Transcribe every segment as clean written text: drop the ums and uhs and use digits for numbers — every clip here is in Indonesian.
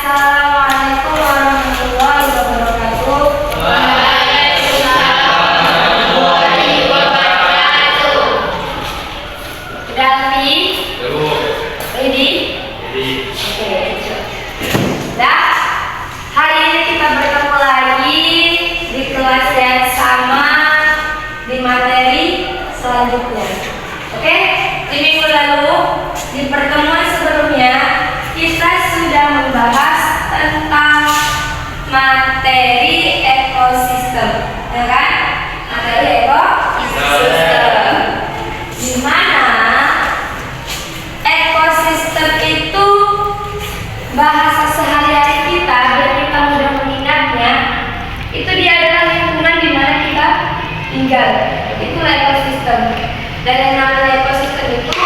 Assalamualaikum warahmatullahi wabarakatuh. Waalaikumsalam warahmatullahi wabarakatuh. Ready? Ready? Oke. Nah, hari ini kita bertemu lagi di kelas yang sama di materi selanjutnya. Oke? Di minggu lalu di pertemuan sebelumnya kita sudah membahas tentang materi ekosistem, ya kan? Materi ekosistem. Di mana ekosistem itu bahasa sehari-hari kita biar kita mudah mengingatnya. Itu dia adalah lingkungan di mana kita tinggal. Itulah ekosistem. Dan yang namanya ekosistem itu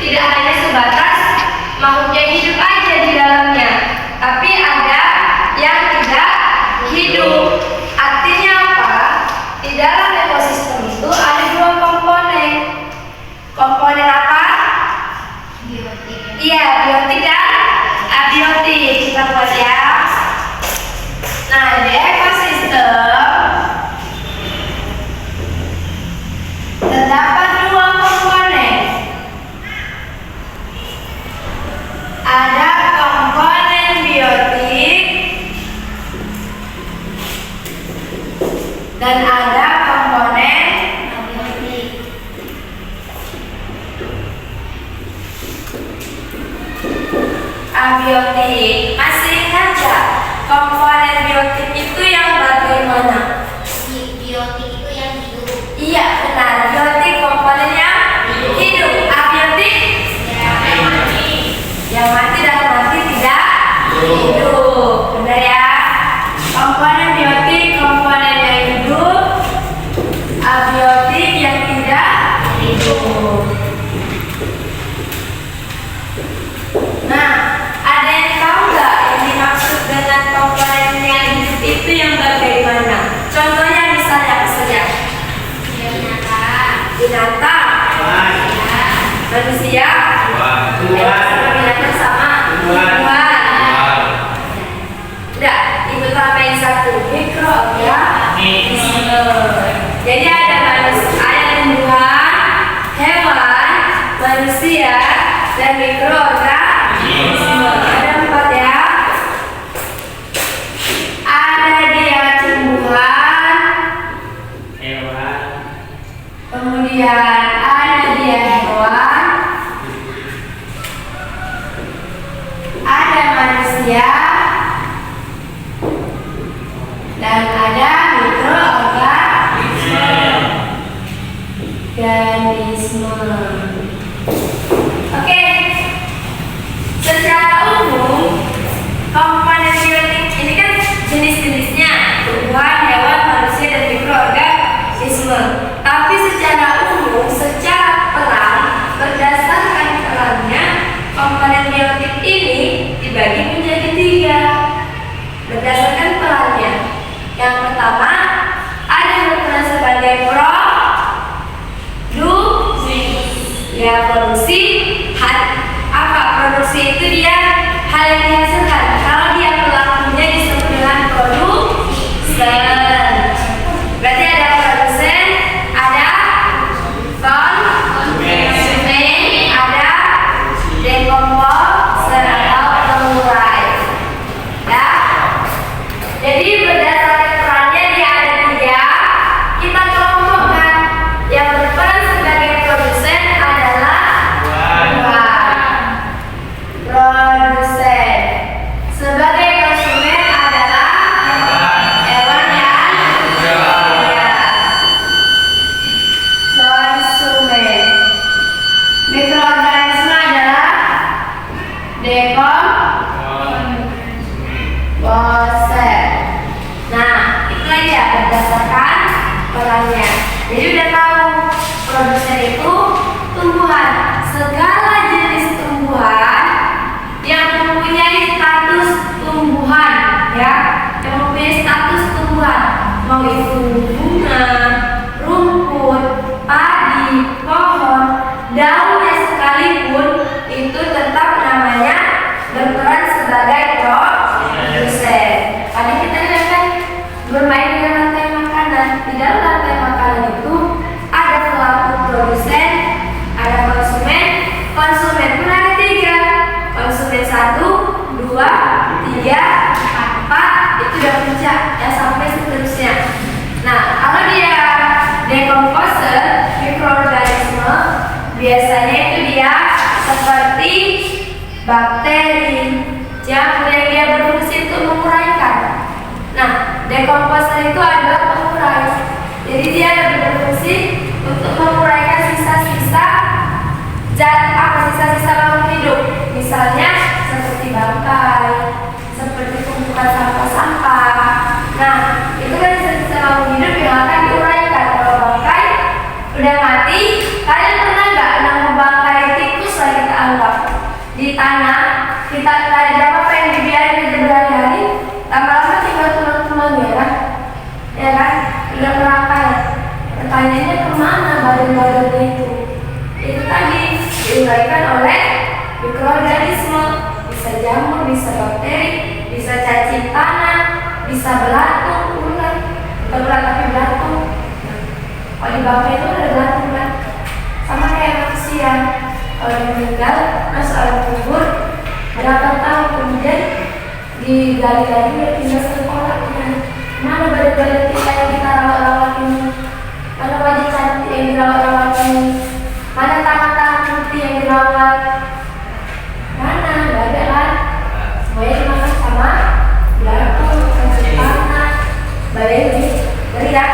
tidak hanya sebatas makhluk yang hidup aja di dalamnya, tapi ada yang tidak hidup. Artinya apa? Di dalam ekosistem itu ada dua komponen. Komponen apa? Biotik. Iya, biotik dan abiotik. Kita buat ya. Nah, di ekosistem terdapat dua komponen. Ada komponen biotik dan ada komponen Abiotik. abiotik. Masih ingat gak komponen biotik itu yang bagaimana? Biotik itu yang hidup. Iya, benar. Biotik komponen yang hidup. Abiotik Yang mati. yang mati dan mati tidak hidup. Benar ya? Komponen biotik komponen yang hidup, abiotik yang tidak hidup. Nah, ada yang tahu nggak yang dimaksud dengan komponen yang hidup itu yang bagaimana? Contohnya misalnya apa saja? Binatang. Binatang, manusia, binatang sama tumbuhan. Udah, itu tambahin satu mikroorganisme. Jadi ada manusia, ada tumbuhan, hewan, manusia, dan mikroorganisme. Ada empat ya. Ada dia tumbuhan, kemudian ada dia hewan, ada manusia, dan ada mikroorganisme. Oke, secara umum komponen biotik ini kan jenis-jenisnya tumbuhan, hewan, manusia, dan mikroorganisme. Tapi secara umum, secara peran, berdasarkan perannya, komponen biotik ini dibagi menjadi tiga. Berdasarkan perannya, yang pertama ada yang berperan sebagai produksi. Apa produksi itu? Dia hal yang dihasilkan. Kalau dia pelakunya disebut dengan produsen. Berarti ada produsen, ada konsumen, ada dekomposer atau pengurai. Ya. Jadi berdasarkan perannya dia ada tiga. Kita kelompokkan. Yang berperan sebagai produsen adalah produsen. Sebagai konsumen adalah hewan yang konsumen. Mikroorganisme adalah dekomposer. Nah, itu aja berdasarkan perannya. Jadi udah tahu produsen itu tumbuhan, segala jenis tumbuhan yang mempunyai status tumbuhan, ya, yang mempunyai status tumbuhan, mau itu bunga, rumput, padi, pohon, daunnya sekalipun itu tetap namanya berperan sebagai produsen. seterusnya, ya sampai seterusnya. Nah, kalau dia decomposer, mikroorganisme, biasanya itu dia seperti bakteri, yang dia berfungsi untuk menguraikan. Nah, decomposer itu adalah pengurai. Jadi dia berfungsi untuk menguraikan sisa-sisa sisa-sisa makhluk hidup. Misalnya seperti bangkai, seperti tumpukan sampah-sampah. Nah, itu kan sisa-sisa makhluk hidup yang akan diuraikan. Kalau bangkai udah mati, kalian pernah nggak nemu bangkai tikus lah kita anggap di tanah? Kita ada apa yang dibiarin aja berhari-hari, lama-lama tinggal tulang-tulangnya kan? Ya kan? Udah merangkai. Pertanyaannya kemana badan-badannya itu? Itu tadi diuraikan oleh mikroorganisme, bisa jamur, bisa bakteri, bisa cacing tanah, bisa belatung, ulat, bukan ulat tapi belatung. Kalau di bangkai itu ada belatung kan? Sama kayak manusia, kalau dia meninggal masuk alam kubur, berapa tahun kemudian digali lagi dia tinggal sekolahnya. Mana badan-badan kita yang kita rawat-rawat ini? Mana wajah cantik yang dirawat-rawat ini? Mana tangan-tangan putih yang dirawat? Mana? Gak ada kan? Semuanya dimakan sama belatung, cacing tanah, badannya ngeri ya?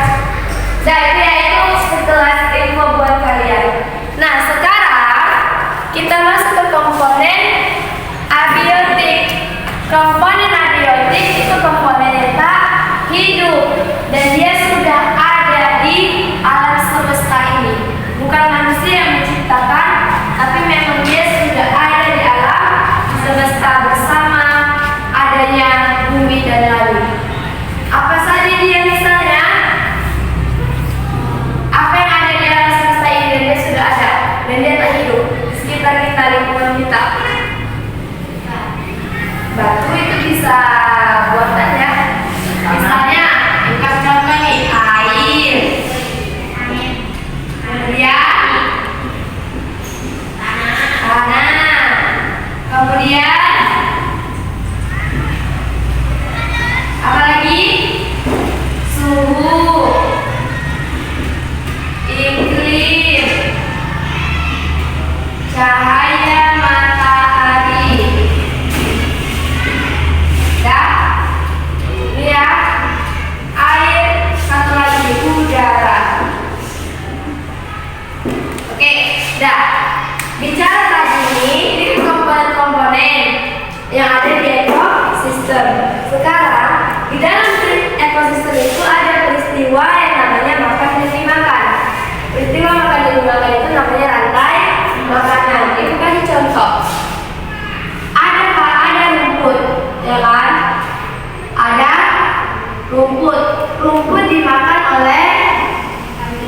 Nah itu setelah info buat kalian. Nah sekarang kita masuk ke komponen abiotik. Komponen abiotik itu komponen yang tak hidup dan dia sudah ada di alam semesta ini. Bukan manusia yang menciptakan, tapi memang dia sudah ada di alam semesta bersama adanya bumi dan langit. Apa saja dia misalnya? Apa yang ada di alam semesta ini dan dia sudah ada dan dia tak hidup di sekitar kita, lingkungan kita. Batu itu bisa buatan ya. Misalnya, kita contoh nih air, kemudian tanah, kemudian apa lagi? Suhu, iklim, cahaya matahari. Ya, air, satu lagi udara. Oke, dah. Bicara tadi ini komponen-komponen yang ada di ekosistem. Sekarang di dalam ekosistem itu ada peristiwa yang namanya makan dan dimakan. Peristiwa makan dan dimakan itu namanya rantai makanan. Itu kasih contoh. Ada rumput, ya kan? Ada rumput. Rumput dimakan oleh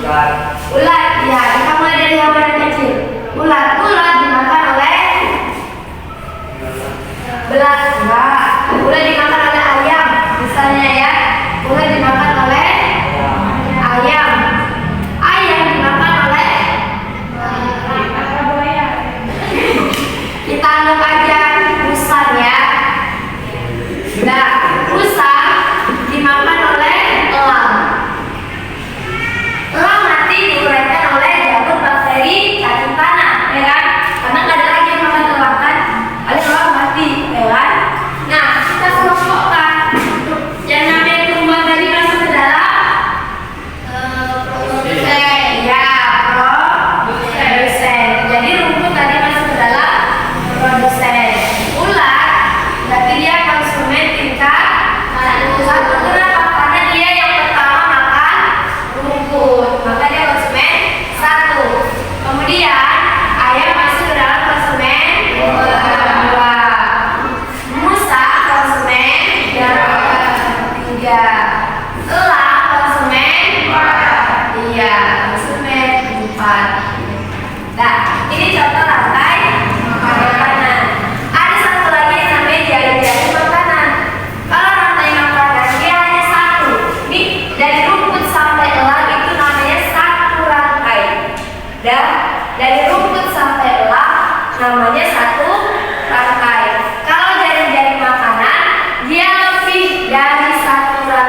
ulat. Ya, kita mulai dari hewan yang kecil. Ulat dimakan oleh enggak. Ulat dimakan oleh ayam, misalnya ya. Ulat dimakan oleh ayam. Ayam dimakan oleh kita anggap aja musang ya. Nah, musang dimakan oleh elang. Elang mati diuraikan oleh jamur bakteri cacing tanah, ya kan? Karena nggak ada lagi yang makan elang kan? Paling elang mati, ya kan? Nah, kita kelompokkan yang namanya tumbuhan tadi masuk ke dalam produsen, ya, produsen. Jadi rumput tadi masuk ke dalam produsen. Ulat berarti dia konsumen tingkat satu. Kenapa? Karena dia yang pertama makan rumput, maka dia konsumen satu. Kemudian ayam masuk ke dalam konsumen dua. Musa konsumen tiga. Elang konsumen iya, konsumen empat. Nah, ini contoh rantai makanan. Ada satu lagi yang namanya jaring-jaring makanan. Kalau rantai makanan dia hanya satu. Nih, dari rumput sampai elang itu namanya satu rantai. Dan dari rumput sampai elang namanya satu rantai. Kalau jaring-jaring makanan dia lebih dari satu rantai.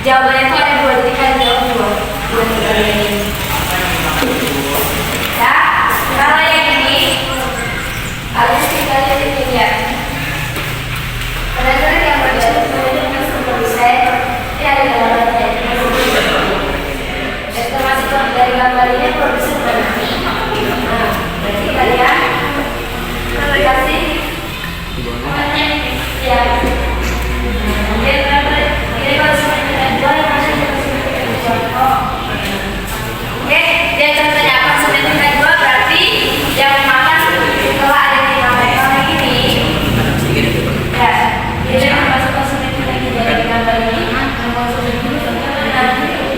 Jawabannya itu ada dua, jadi kalian jawab dua. Dua kalian ini. Ya, kalau yang ini kalian tinggal ini ya. Kadang-kadang yang berjauh itu seperti saya, ini ada gambarnya. Estimasi dari gambar ini produsen berarti. Nah, berarti kalian kasih ya. Ini kalau semuanya dua yang masih contoh. Oke, dia contohnya apa? Sebenarnya dua berarti yang makan setelah ada di gambar ini. Ya, jadi masuk sebenarnya lagi dari gambar ini.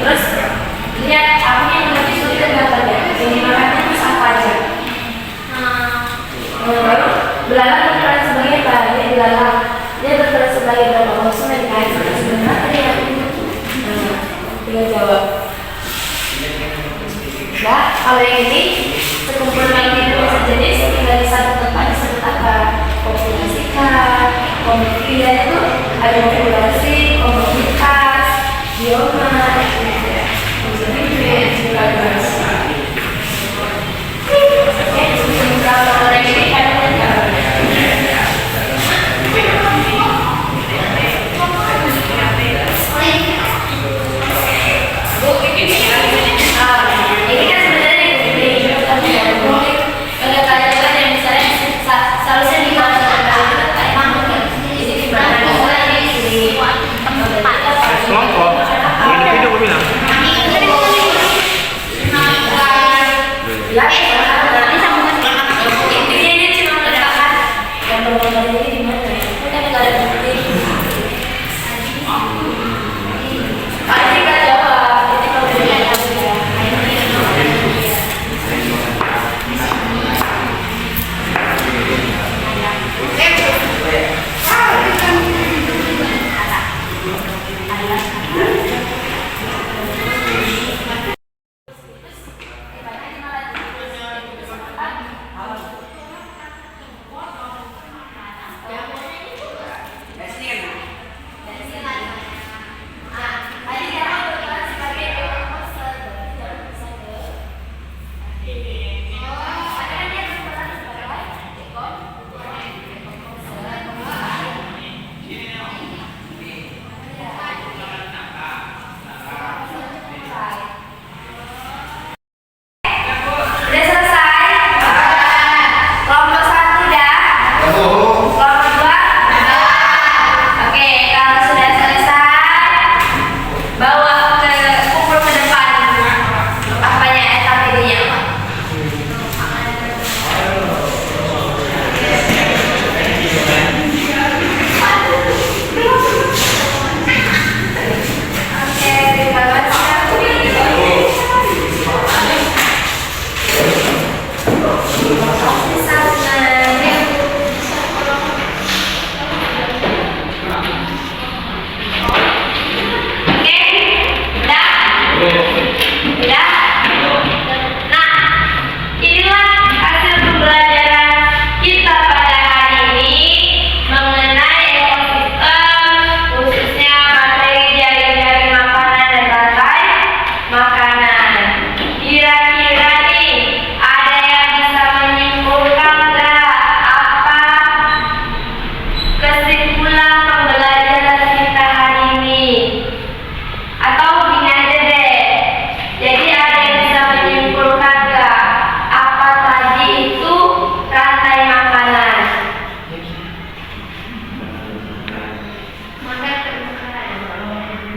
Terus lihat apa yang lebih sulit gambarnya. Jadi makannya itu apa aja? Baru belalang berperan sebagai apa? Dia belalang. Dia berperan sebagai berapa? Maksudnya dikait sebenarnya dia. Tinggal jawab. Nah, kalau yang ini sekumpulan ini sejenis tinggal di satu tempat disebut apa? Populasi ikan. Kemudian itu ada populasi, komunitas, bioma, jadi juga bahasa. Oke, kalau yang ini ada ini kan sebenarnya ini tapi ya mungkin kalau kalian yang misalnya seharusnya di mana emang jadi di mana di tempat kelompok individu gue bilang ya ini sama ini cuma meletakkan gambar-gambar ini di mana kan nggak ada bukti. Pasti nggak jawab jadi kalau dia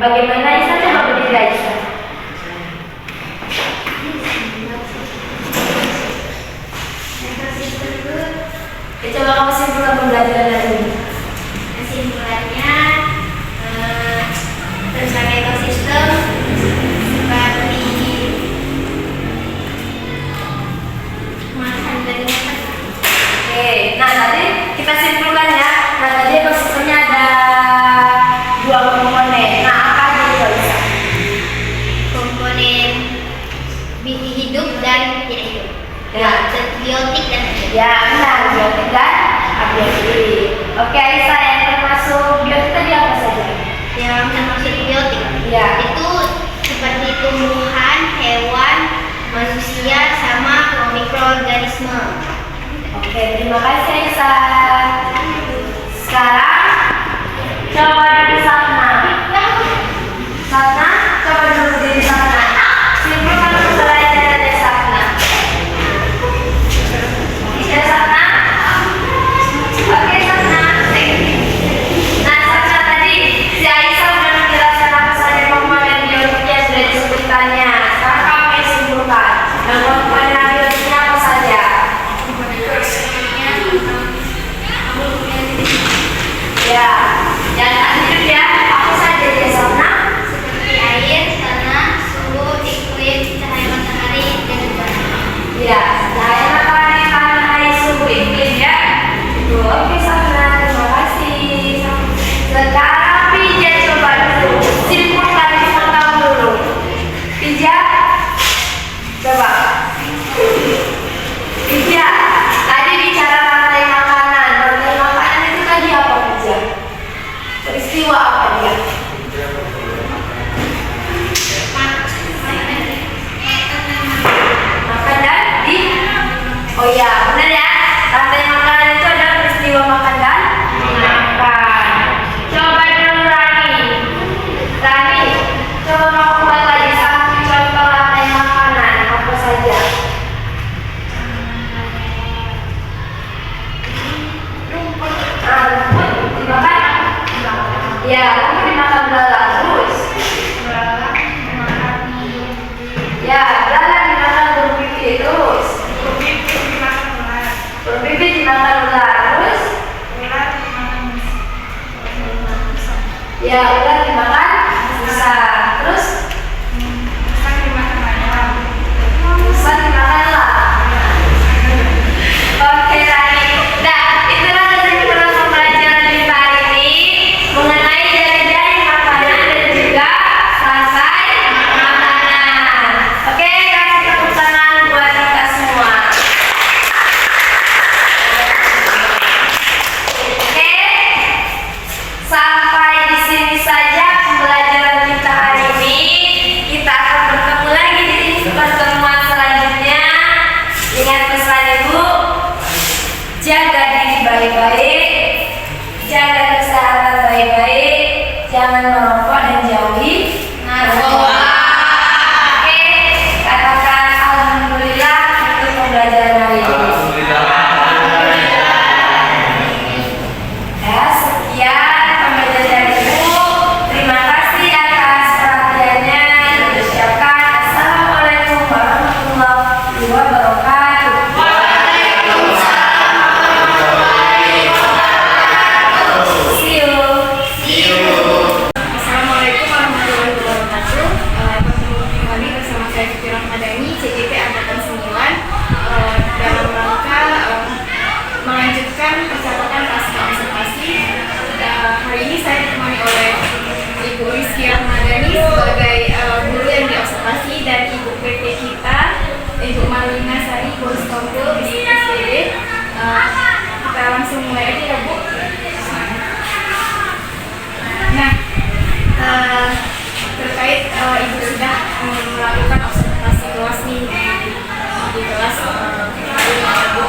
bagaimana Isa coba berdiri Isa? Ya, coba kamu simpulkan pembelajaran hari ini. Kesimpulannya tentang ekosistem seperti makan dan makan. Oke, nah tadi kita simpulkan ya. Nah tadi ekosistemnya ada dua komponen. Nah apa aja itu Isa? Komponen hidup dan tidak hidup. Ya. Biotik dan Ya benar, biotik dan abiotik. Oke Aisyah, yang termasuk biotik tadi apa saja? yang termasuk biotik Ya. Itu seperti tumbuhan, hewan, manusia, sama mikroorganisme. Oke, terima kasih Aisyah. Sekarang coba dari Sapna. Sapna, coba dulu dari Sapna. Simpulkan pembelajaran dari Sapna. Bisa Sapna? Oke Sapna. Nah Sapna tadi si Aisyah sudah menjelaskan apa saja komponen biotik yang sudah disebutkannya. Sekarang kamu yang simpulkan. Dan komponen biotiknya apa saja? Ya, jangan lanjut ya. Apa saja dia Sapna? Seperti air, tanah, suhu, iklim, cahaya matahari, dan udara. Ya, cahaya matahari, tanah, air, suhu, iklim ya. Itu oke Sapna, terima kasih. Sekarang Pija coba dulu. Simpulkan sama kamu dulu. Pija, coba. Pija, tadi bicara rantai makanan. Rantai makanan itu tadi apa Pija? Peristiwa apa dia? Makan dan di. Oh ya, benar ya. Rantai makanan itu adalah peristiwa makan dan makan. Coba dulu Rani. Rani, coba kamu buat lagi satu contoh rantai makanan apa saja. Rumput dimakan. Ya, rumput dimakan belalang terus. Ya, belalang dimakan burung pipit terus. Burung pipit dimakan ular terus. Ya, ular dimakan musa terus. Musa dimakan elang. Oke Rani. Nah, itulah kesimpulan pembelajaran kita hari ini mengenai jari-jari makanan dan juga rantai makanan. Oke, kasih tepuk tangan buat kita semua. Oke, sampai di sini saja pembelajaran kita hari ini. Kita akan bertemu lagi di pertemuan selanjutnya. Ingat pesan Ibu, jaga diri baik-baik, jaga kesehatan baik-baik, jangan merokok dan jauhi narkoba. Oke, katakan alhamdulillah untuk pembelajaran hari ini. Ya, sekian pembelajaran Ibu. Terima kasih atas perhatiannya. Ucapkan assalamualaikum warahmatullahi wabarakatuh. See you. Assalamualaikum warahmatullahi wabarakatuh. Bertemu kembali bersama saya Siti Rahmadani, CGP Angkatan 9, dalam rangka melanjutkan percakapan pasca observasi. Hari ini saya ditemani oleh Ibu Rizky Rahmadani sebagai guru yang diobservasi dan Ibu PT kita, Ibu Marlina Sari, Guru Stompil di SDD. Kita langsung mulai aja ya Bu. Nah, terkait Ibu sudah melakukan observasi kelas nih di kelas Bu.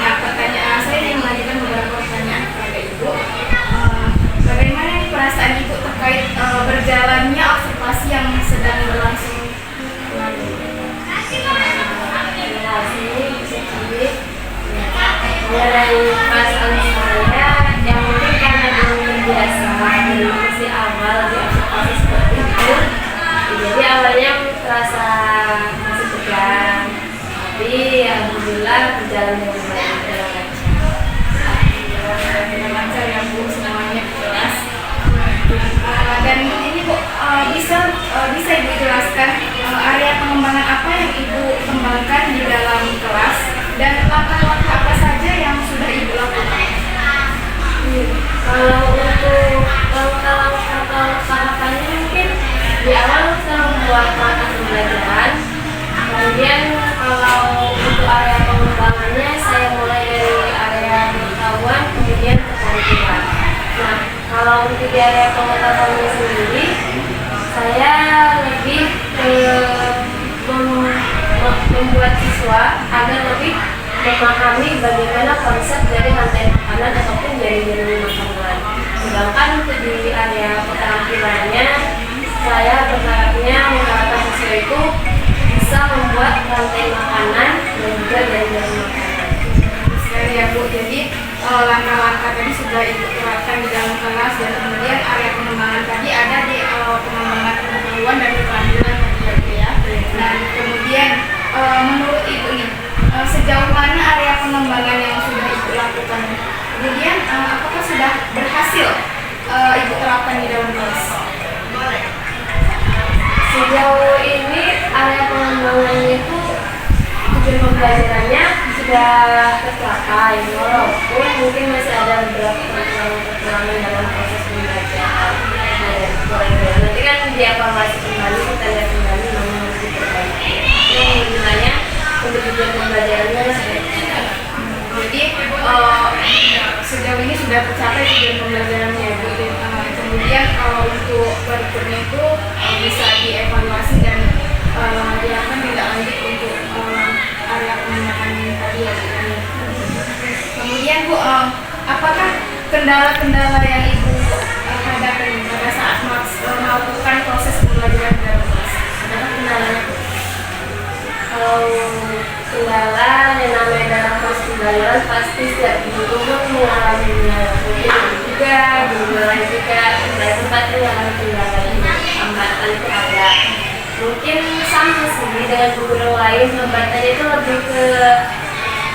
Nah, pertanyaan saya ingin melanjutkan beberapa pertanyaan kepada Ibu. Bagaimana nih perasaan Ibu terkait berjalannya observasi yang sedang berlangsung? Dari perasaan saya, yang mungkin karena belum terbiasa dari sisi awal di observasi seperti itu, jadi awalnya terasa masih tegang, tapi alhamdulillah berjalan dengan baik dalam Dengan lancar ya Bu, semuanya di kelas. Dan ini Bu, bisa Ibu jelaskan area pengembangan apa yang Ibu kembangkan di dalam kelas dan langkah-langkah apa saja yang sudah Ibu lakukan? Kalau untuk langkah-langkahnya mungkin di awal kita membuat mata pembelajaran, kemudian kalau untuk area pengembangannya saya mulai dari area pengetahuan kemudian keterampilan. Nah, kalau untuk di area pengetahuannya sendiri siswa agar lebih memahami bagaimana konsep dari rantai makanan ataupun jaring-jaring makanan. Sedangkan untuk di area keterampilannya, saya mengharapkan siswa itu bisa membuat rantai makanan dan juga jaring-jaring makanan. Sekali ya Bu, jadi langkah-langkah tadi sudah Ibu terapkan di dalam kelas, dan kemudian area pengembangan tadi ada di pengembangan pengetahuan dan keterampilan tadi ya. Dan kemudian menurut Ibu nih, sejauh mana area pengembangan yang sudah Ibu lakukan? Kemudian apakah sudah berhasil Ibu terapkan di dalam kelas? Sejauh ini area pengembangannya itu tujuan pembelajarannya sudah tercapai, walaupun mungkin masih ada beberapa kekurangan dalam proses pembelajaran. Nanti kan dievaluasi kembali, kita lihat kembali mana yang harus diperbaiki. Yang menilainya untuk tujuan pembelajarannya sudah tercapai. Jadi sejauh ini sudah tercapai tujuan pembelajarannya Bu. Kemudian untuk berikutnya itu bisa dievaluasi dan dilakukan tindak lanjut untuk area pengembangan tadi ya Bu. Kemudian Bu, apakah kendala-kendala yang Ibu hadapi pada saat melakukan proses pembelajaran dalam kelas? Adalah kendalanya. Kalau kendala yang namanya dalam proses pembelajaran pasti setiap guru mengalaminya. Mungkin juga guru lain juga dari tempat itu mengalami kendala ini, hambatan itu ada. Mungkin sama sih dengan guru lain, hambatannya itu lebih ke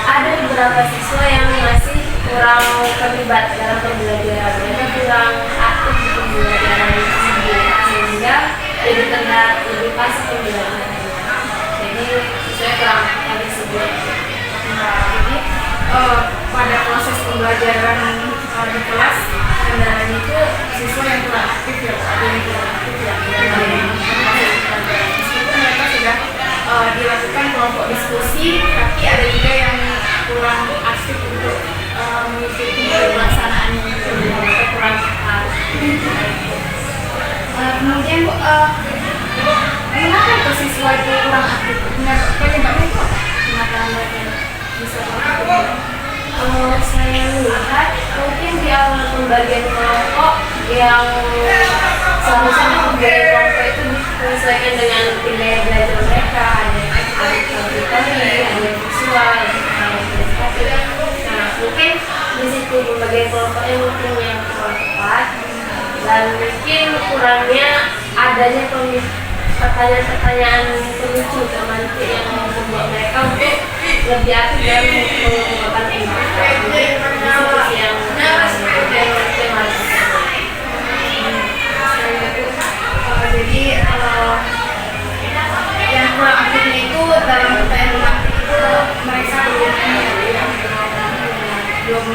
ada beberapa siswa yang masih kurang terlibat dalam pembelajaran, mereka kurang aktif di pembelajaran tersebut sehingga jadi terlihat lebih pasif pembelajaran. Jadi saya kurang tersebut. Jadi pada proses pembelajaran di kelas, kendalanya itu siswa yang kurang aktif ya, ada yang kurang aktif ya. Meskipun mereka sudah dilakukan kelompok diskusi, tapi ada juga yang kurang aktif untuk mengikuti pelaksanaannya, mereka kurang paham. Kemudian Bu, mengapa itu siswa itu kurang aktif? Penyebabnya itu apa? Kenapa mereka bisa aktif? Kalau saya melihat mungkin di awal pembagian kelompok yang seharusnya pembagian kelompok itu disesuaikan dengan nilai belajar mereka, ada auditori, ada visual, ada prestasi. Nah mungkin di situ pembagian kelompoknya mungkin yang kurang tepat, dan mungkin kurangnya adanya pertanyaan-pertanyaan pemicu nanti yang membuat mereka untuk lebih aktif dalam mengembangkan informasi yang jadi yang kurang aktifnya itu dalam pertanyaan tematik itu mereka belum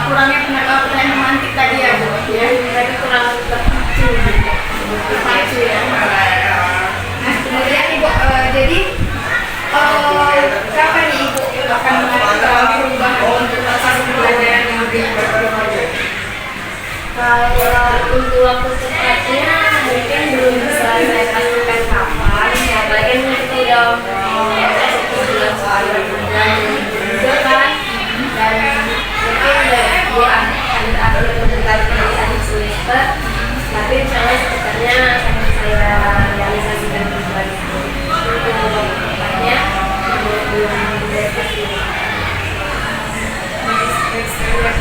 kurangnya pertanyaan tematik tadi ya Bu ya, mereka kurang terpacu ya. Nah kemudian Ibu jadi kapan nih Ibu akan melakukan perubahan untuk proses pembelajaran yang lebih baik? Kalau untuk waktu tepatnya mungkin belum bisa saya pastikan kapan, ya apalagi kan kita udah masuk ke bulan juga kan, dan mungkin dari akhir mendekati akhir semester, tapi misalnya sekitarnya akan saya realisasikan di bulan itu. Untuk waktu tepatnya belum definisi.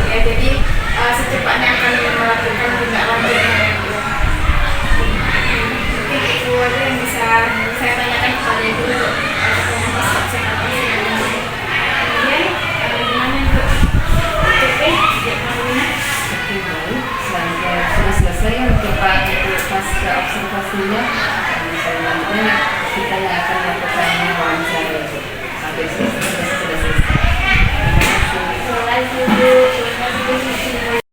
Ya, jadi secepatnya akan melakukan tindak lanjutnya. Mungkin itu aja yang bisa saya tanyakan kepada Ibu untuk kesehatan. Kemudian gimana Ibu? Sudah selesai untuk pasca observasinya, selanjutnya kita yang akan melakukan wawancara sampai sini sudah selesai. Terima kasih Bu.